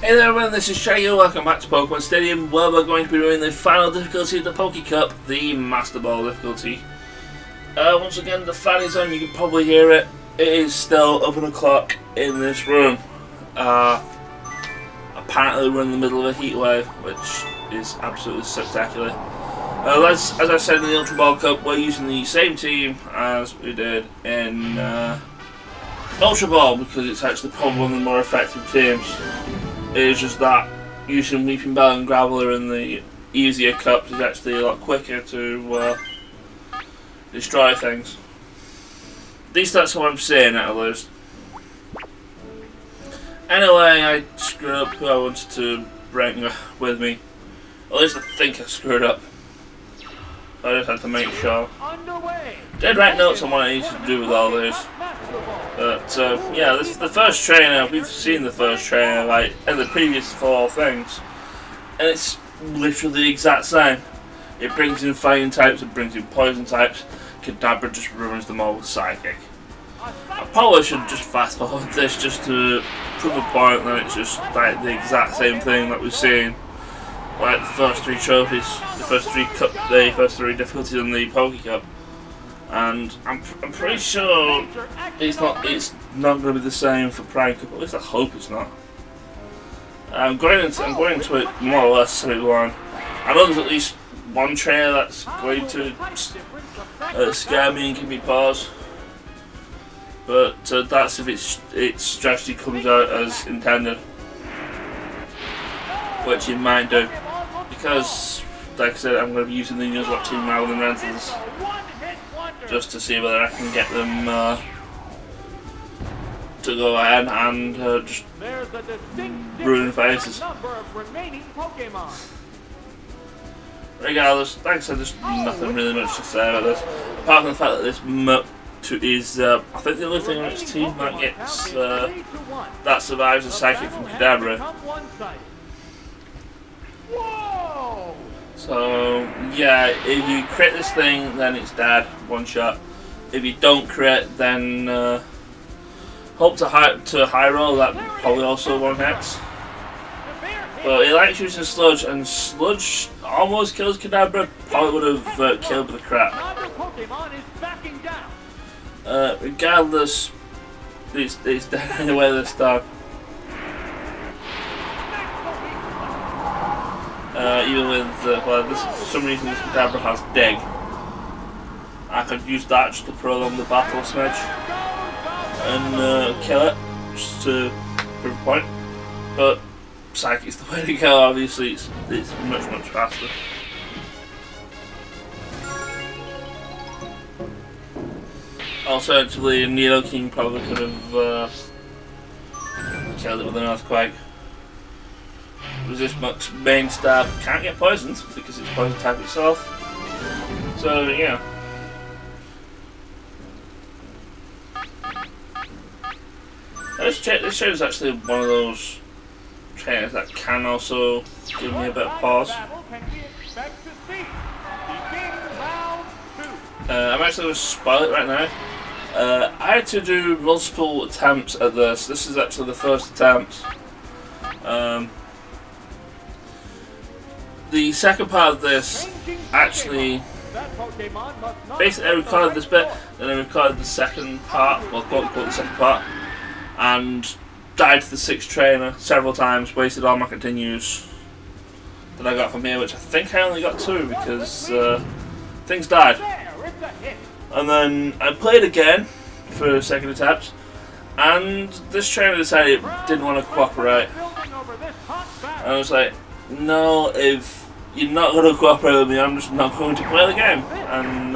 Hey there everyone, this is Shaggy, welcome back to Pokemon Stadium, where we're going to be doing the final difficulty of the Poké Cup, the Master Ball difficulty. Once again, the fan is on, you can probably hear it. It is still 11 o'clock in this room. Apparently we're in the middle of a heat wave, which is absolutely spectacular. As I said in the Ultra Ball Cup, we're using the same team as we did in Ultra Ball, because it's actually probably one of the more effective teams. It's just that using Weeping Bell and Graveler in the easier cups is actually a lot quicker to destroy things. At least that's what I'm saying, at least. Anyway, I screwed up who I wanted to bring with me. At least I think I screwed up. I just had to make sure. Did write notes on what I needed to do with all this. But yeah, this is the first trainer. We've seen the first trainer like in the previous 4 things, and it's literally the exact same. It brings in fighting types, it brings in poison types. Kadabra just ruins them all with Psychic. I probably should just fast forward this just to prove a point that it's just like the exact same thing that we've seen. Like the first 3 trophies, the first 3 difficulties in the Poké Cup. And I'm pretty sure it's not going to be the same for Prime Cup. At least I hope it's not. I'm going into it more or less one. I know there's at least one trainer that's going to scare me and give me pause. But that's if its strategy comes out as intended, which it might do, because like I said, I'm going to be using the Nuzlocke team rather than Rentals, just to see whether I can get them to go ahead and just ruin faces. Regardless, like I said, there's nothing really much to say about this, apart from the fact that this is, I think the only thing on its team that gets, that survives a Psychic from Kadabra. So yeah, if you crit this thing, then it's dead, 1 shot. If you don't crit, then hope to high roll, that probably also 1 hit. But he likes using Sludge, and Sludge almost kills Kadabra. Probably would have killed the crap. Regardless, it's dead anyway this time. Even with, well, for some reason this Kadabra has Dig. I could use that just to prolong the battle a smidge and kill it, just to prove a point. But Psychic's the way to go, obviously, it's much faster. Alternatively, Nidoking probably could have killed it with an Earthquake. Resist Muck's main stab can't get poisoned because it's poison type itself. So yeah. This trainer is actually one of those trainers that can also give me a bit of pause. I'm actually going to spoil it right now. I had to do multiple attempts at this. This is actually the first attempt. The second part of this, actually, basically I recorded this bit, then I recorded the second part, well quote unquote the second part, and died to the 6th trainer several times, wasted all my continues that I got from here, which I think I only got 2 because things died. And then I played again for a second attempt, and this trainer decided it didn't want to cooperate. And I was like, no, if you're not going to cooperate with me, I'm just not going to play the game. And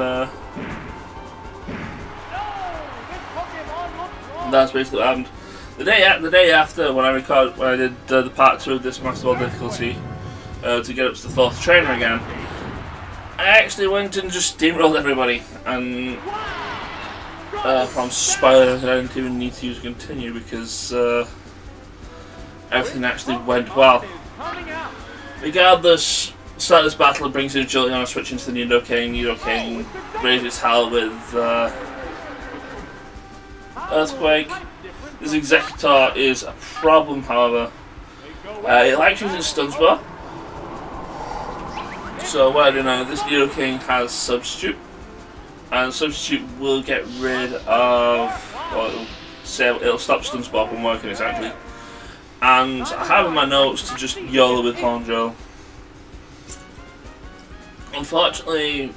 that's basically what happened. The day after, when I did the part 2 of this Master Ball difficulty to get up to the 4th trainer again, I actually went and just steamrolled everybody. And from spoilers, I didn't even need to use continue because everything actually went well. Regardless, start this battle, it brings in Juliana, switching to the Nidoking. Nidoking raises hell with Earthquake. This Executor is a problem, however, It likes using stun spore. So what I do now, this Neo King has Substitute, and Substitute will get rid of, well, it'll stop stun spore from working essentially. And I have in my notes to just YOLO with Hornbill. Unfortunately,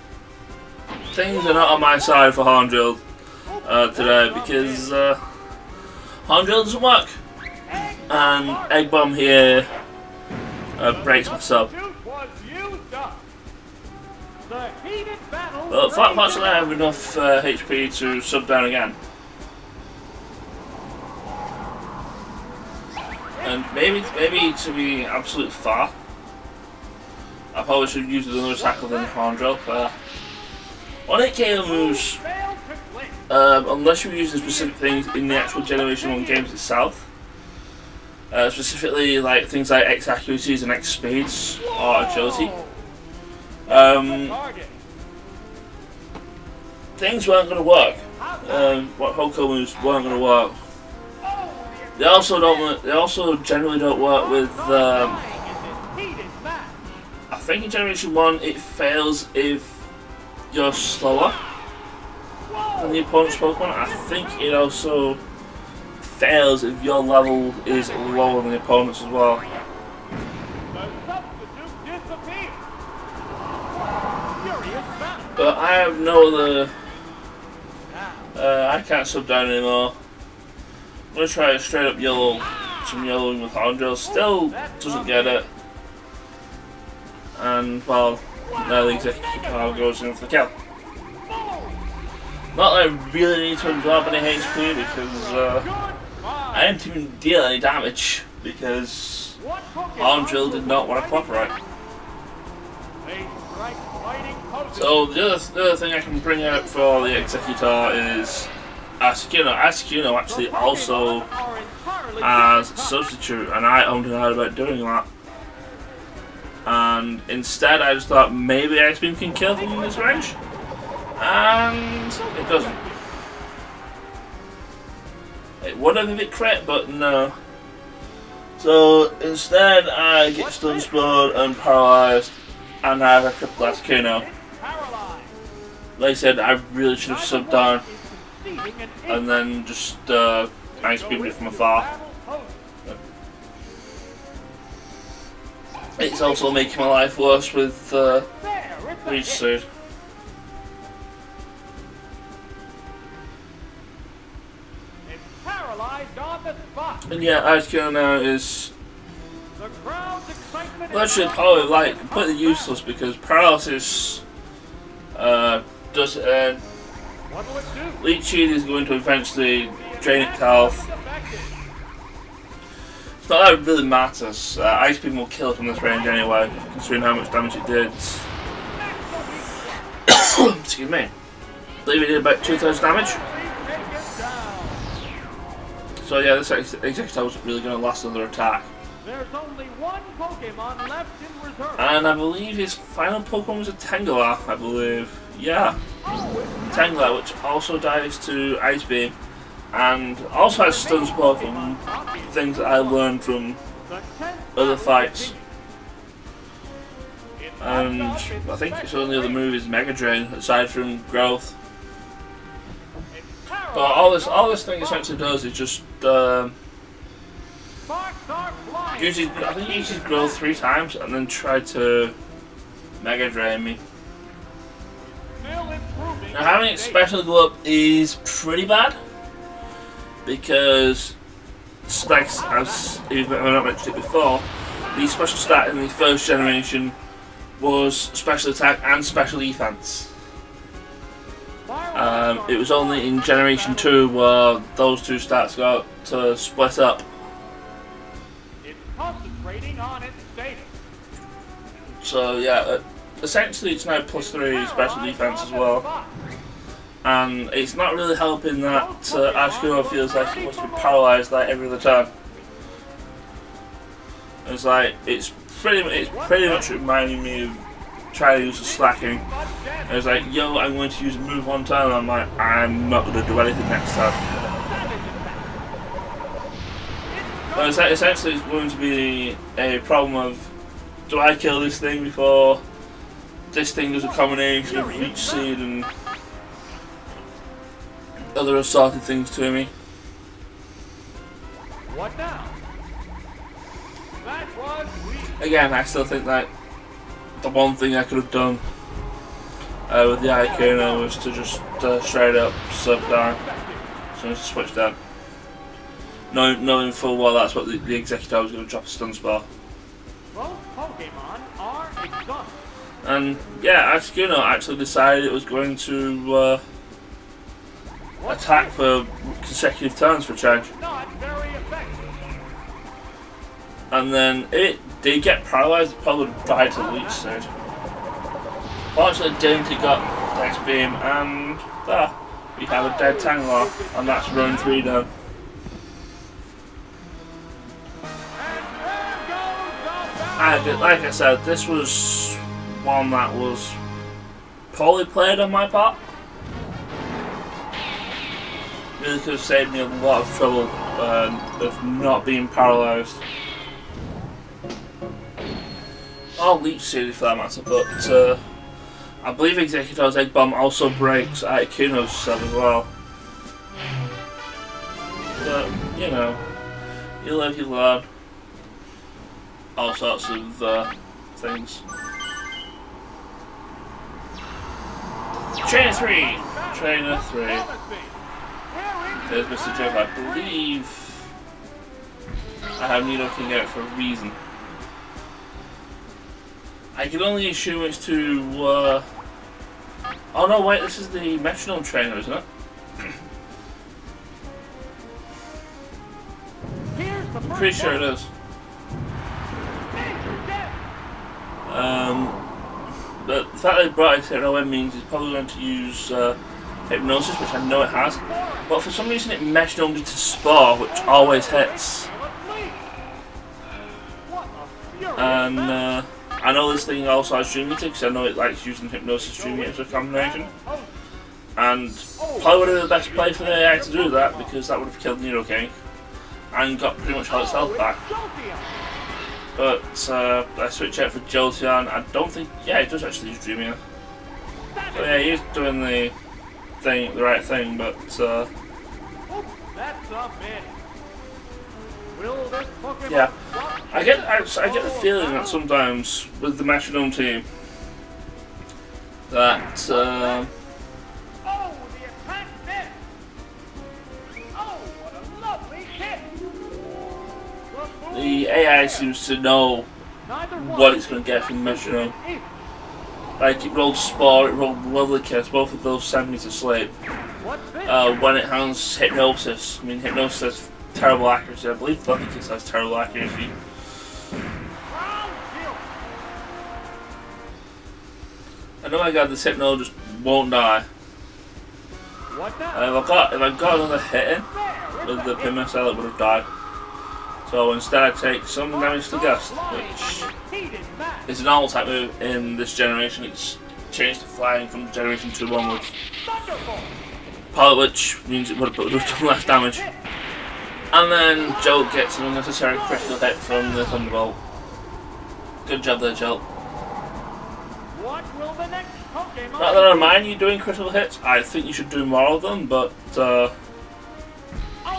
things are not on my side for Hornbill today because Hornbill doesn't work, and Egg Bomb here breaks my sub. But fortunately I have enough HP to sub down again. And maybe to be absolutely fair, I probably should use another attack other than Hornbill. On 8 moves, unless you're using specific things in the actual Generation 1 games itself, specifically like things like X accuracies and X speeds or agility, things weren't going to work. What Poké moves weren't going to work. They also generally don't work with. I think in Generation 1 it fails if you're slower than the opponent's Pokemon. I think it also fails if your level is lower than the opponent's as well. But I have no other. I can't sub down anymore. I'm gonna try a straight up yellow, some yellowing with Hornbill. Still doesn't get it. And well, now the Executor goes in for the kill. Not that I really need to absorb any HP because I didn't even deal any damage because Hornbill did not want to cooperate. So the other thing I can bring out for the Executor is Articuno. Articuno actually also has Substitute, and I don't know about doing that. And instead I just thought maybe Ice Beam can kill him in this range, and it doesn't. It would have if it crit, but no. So instead I get Stun Spored and Paralysed, and I have a crippled Articuno. Like I said, I really should have subbed down and then just Ice Beamed it from afar. It's also making my life worse with Reach Seed. And yeah, Articuno now is actually probably like completely useless because Paralysis does Leech Seed is going to eventually drain its health. It's not that it really matters. Ice Beam will kill it from this range anyway, considering how much damage it did. Excuse me. I believe it did about 2,000 damage. So yeah, this Executor wasn't really going to last another attack. There's only one Pokemon left in reserve. And I believe his final Pokemon was a Tangela, I believe. Yeah. Tangela, which also dies to Ice Beam. And also has Stun Spore from things that I learned from other fights. And I think its only other move is Mega Drain, aside from Growth. But all this thing essentially does is just uses, I think he uses Growth 3 times and then try to Mega Drain me. Now having it special go up is pretty bad because, like as I've not mentioned it before, the special stat in the first generation was special attack and special defense. It was only in Generation 2 where those two stats got to split up. So yeah, essentially it's now +3 special defense as well. And it's not really helping that Articuno feels like it must be paralysed like every other turn. It's like it's pretty much reminding me of trying to use the slacking. And it's like, yo, I'm going to use a move one time, and I'm like, I'm not going to do anything next time. But essentially it's going to be a problem of, do I kill this thing before this thing does a combination of Leech Seed and other assorted things to me? What now? That was weak. Again, I still think that the one thing I could have done with the Icona was to just straight up sub down as soon as I switched down. Knowing full well that's what the Executor was going to drop a stun spell. Both Pokemon are exhausted. And yeah, Articuno actually decided it was going to attack for consecutive turns for a change. Not very effective. And then it did get paralysed, it probably would have died to the Leech Seed. Fortunately, Dainty got Dex Beam, and there, we have a dead Tangela, and that's run 3 down. Like I said, this was one that was poorly played on my part. Really could have saved me a lot of trouble of not being paralysed. Or Leech Seed for that matter, but I believe Executor's Egg Bomb also breaks Articuno's cell as well. But, you know, you live, you learn. All sorts of things. Trainer 3! Trainer 3. There's Mr. Joke. I believe I have Nido King out for a reason. I can only assume it's to oh no, wait, this is the Metronome Trainer, isn't it? I'm pretty sure it is. But the fact that it brought it to LM means it's probably going to use Hypnosis, which I know it has. But for some reason it Metronomed into Spore, which always hits. And I know this thing also has Dream Eater, because I know it likes using Hypnosis Dream Eater as a combination. And probably would have been the best play for the AI to do that, because that would have killed Nido King and got pretty much all its health back. But I switch out for Jolteon. I don't think, yeah, it does actually use Dream Eater. So yeah, he's doing the right thing, but yeah, I get the feeling that sometimes with the Metronome team that the AI seems to know what it's going to get from the Metronome. Like, it rolled Spore, it rolled Lovely Kiss, both of those send me to sleep. When it has Hypnosis, I mean, Hypnosis has terrible accuracy. I believe Lovely Kiss has terrible accuracy. I know my god, this Hypno just won't die. If I got another hit in with the pin missile, it would have died. So instead I take some damage to Gust, which is an normal type move in this generation. It's changed to flying from generation 2 onwards. Part of which means it would have done less damage. And then Jolt gets an unnecessary critical hit from the Thunderbolt. Good job there, Jolt. Not that I don't mind you doing critical hits, I think you should do more of them, but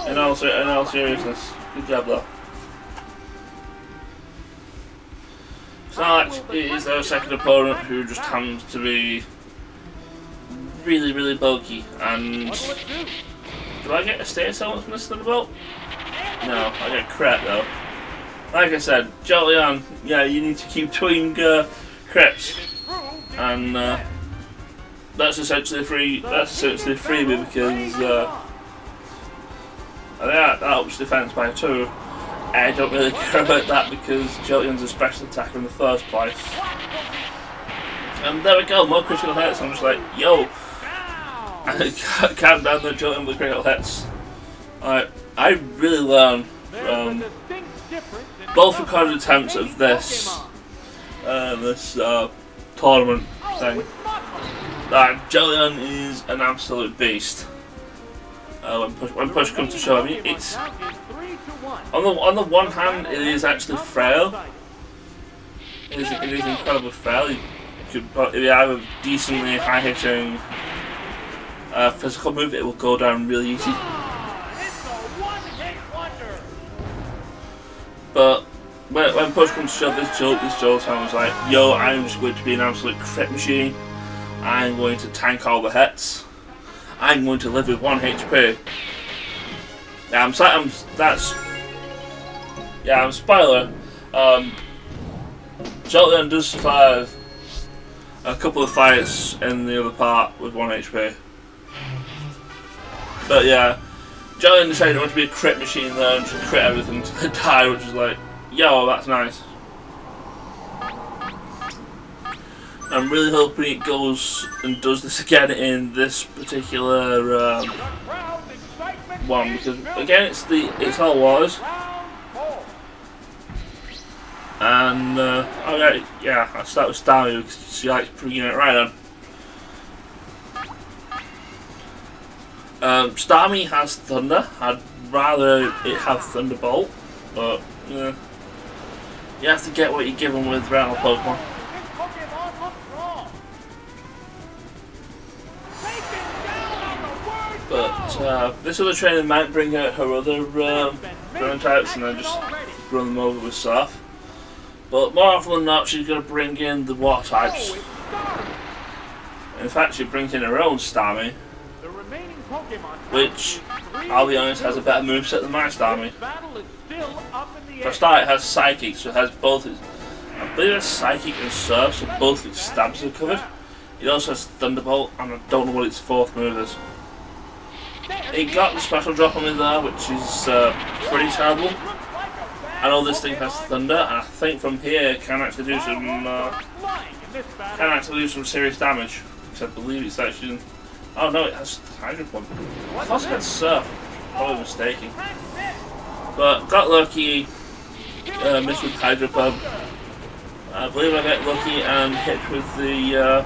in all seriousness, good job though. Snorlax is our second opponent, who just happens to be really, really bulky. And do I get a status element from this Thunderbolt? No, I get crit though. Like I said, Jolteon, yeah, you need to keep doing crits, and that's essentially a freebie because that helps defense by 2. I don't really care about that because Jolteon's a special attacker in the first place. And there we go, more critical hits. I'm just like, yo, calm down the Jolteon with critical hits. I really learned from both recorded attempts of this tournament thing that Jolteon is an absolute beast. When push comes to shove, I mean, On the one hand, it is actually frail. It is incredibly frail. You could if you have a decently high hitting physical move, it will go down really easy. But when push comes to shove, this Joel sounds like, yo, I'm just going to be an absolute crit machine. I'm going to tank all the hits. I'm going to live with 1 HP. Yeah, I'm spoiler. Jolteon does survive a couple of fights in the other part with 1 HP. But yeah, Jolteon decided he wanted to be a crit machine there and just crit everything until they die, which is like, yo, that's nice. I'm really hoping it goes and does this again in this particular one, because again it's all wars, and okay, yeah, I'll start with Starmie because she likes bringing it right on. Starmie has Thunder. I'd rather it have Thunderbolt, but yeah, you have to get what you're given with Rattle Pokemon. But this other trainer might bring out her other ground types and then just run them over with Surf. But more often than not, she's going to bring in the water types. In fact, she brings in her own Starmie, which, I'll be honest, has a better moveset than my Starmie. For a start, it has Psychic, so it has both its, I believe it has Psychic and Surf, so both its stabs are covered. It also has Thunderbolt, and I don't know what its 4th move is. It got the special drop on me there, which is pretty terrible. I know this thing has Thunder, and I think from here it can actually do some serious damage. Because I believe it's actually. Oh no, it has Hydro Pump. I thought it had Surf. Probably mistaken. But got lucky. Missed with Hydro Pump. I believe I got lucky and hit with the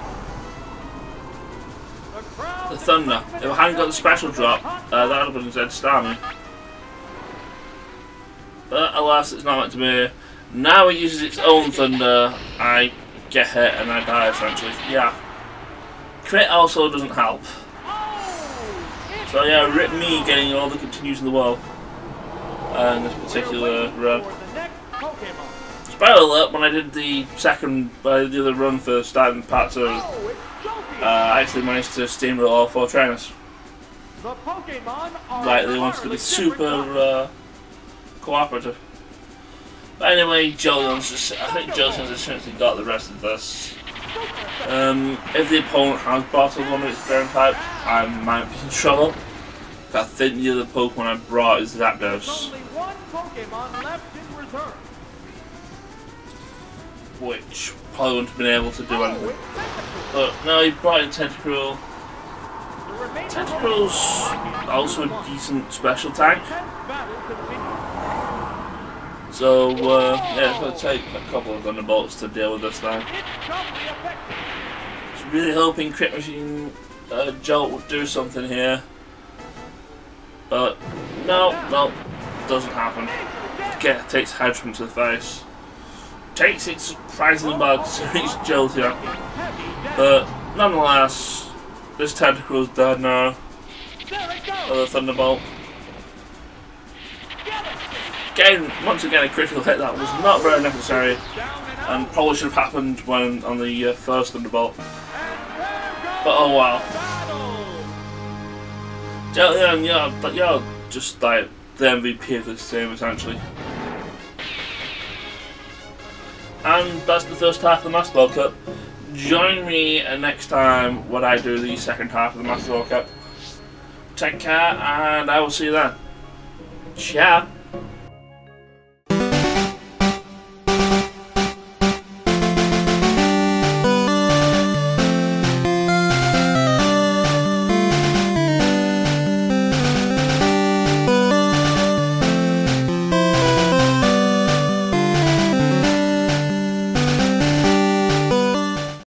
Thunder. If I hadn't got the special drop, that would have been dead Starmie. But alas, it's not meant to be. Now it uses its own Thunder, I get hit and I die essentially. Yeah. Crit also doesn't help. So yeah, rip me getting all the continues in the world in this particular run. Spoiler alert, when I did the other run for starting part 2, I actually managed to steamroll all 4 trainers. Like, they wanted to be super cooperative. But anyway, I think Jolteon's essentially got the rest of this. If the opponent has bottled one of its ground type, I might be in trouble. I think the other Pokemon I brought is Zapdos, which probably wouldn't have been able to do anything. But no, he brought in Tentacruel. Tentacruel's also a decent special tank. So yeah, it's going to take a couple of Thunderbolts to deal with this now. Just really hoping Crit Machine Jolt would do something here. But no, doesn't happen. Takes Hedgehog to the face. Takes it surprisingly well considering it's Jolteon. But nonetheless, this Tentacruel's dead now. Another Thunderbolt. Once again, a critical hit that was not very necessary, and probably should have happened when on the first Thunderbolt. But oh well. Jolteon, you're just like the MVP of this team essentially. And that's the first half of the Master Ball Cup. Join me next time when I do the second half of the Master Ball Cup. Take care, and I will see you then. Ciao.